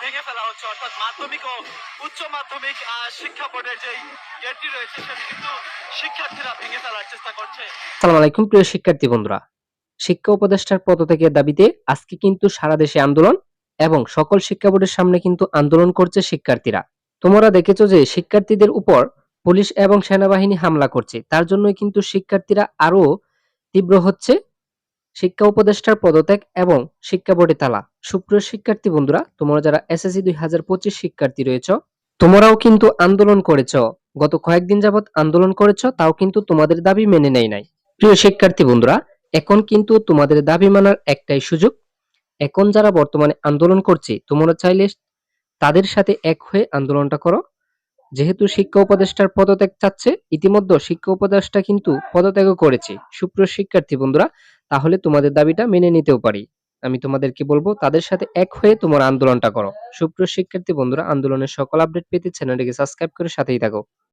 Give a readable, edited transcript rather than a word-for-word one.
ভেঙে ফেলা হচ্ছে, অর্থাৎ মাধ্যমিক ও উচ্চ মাধ্যমিক শিক্ষা বোর্ডের যে গেটটি রয়েছে সেটি কিন্তু শিক্ষার্থীরা ভেঙে ফেলার চেষ্টা করছে। আসসালামু আলাইকুম প্রিয় শিক্ষার্থী বন্ধুরা, শিক্ষা উপদেষ্টার পদত্যাগের দাবিতে আজকে কিন্তু সারা দেশে আন্দোলন এবং সকল শিক্ষা বোর্ডের সামনে কিন্তু আন্দোলন করছে শিক্ষার্থীরা। তোমরা দেখেছো যে শিক্ষার্থীদের উপর পুলিশ এবং সেনাবাহিনী হামলা করছে, তার জন্যই কিন্তু শিক্ষার্থীরা আরো তীব্র হচ্ছে। শিক্ষা উপদেষ্টার পদত্যাগ এবং শিক্ষা বোর্ডে তালা। সুপ্রিয় শিক্ষার্থী বন্ধুরা, তোমরা যারা এসএসসি 2025 শিক্ষার্থী রয়েছে, তোমরাও কিন্তু আন্দোলন করেছো। গত কয়েকদিন যাবত আন্দোলন করেছো, তাও কিন্তু তোমাদের দাবি মেনে নেয় নাই। প্রিয় শিক্ষার্থী বন্ধুরা, এখন কিন্তু তোমাদের দাবি মানার একটাই সুযোগ। এখন যারা বর্তমানে আন্দোলন করছে, তোমরা চাইলে তাদের সাথে এক হয়ে আন্দোলনটা করো। যেহেতু শিক্ষা উপদেষ্টার পদত্যাগ চাচ্ছে, ইতিমধ্যে শিক্ষা উপদেষ্টা কিন্তু পদত্যাগও করেছে। সুপ্রিয় শিক্ষার্থী বন্ধুরা, তাহলে তোমাদের দাবিটা মেনে নিতেও পারি। আমি তোমাদেরকে বলবো তাদের সাথে এক হয়ে তোমরা আন্দোলনটা করো। সুপ্রিয় শিক্ষার্থী বন্ধুরা, আন্দোলনের সকল আপডেট পেতে চ্যানেলটিকে সাবস্ক্রাইব করে সাথেই থাকো।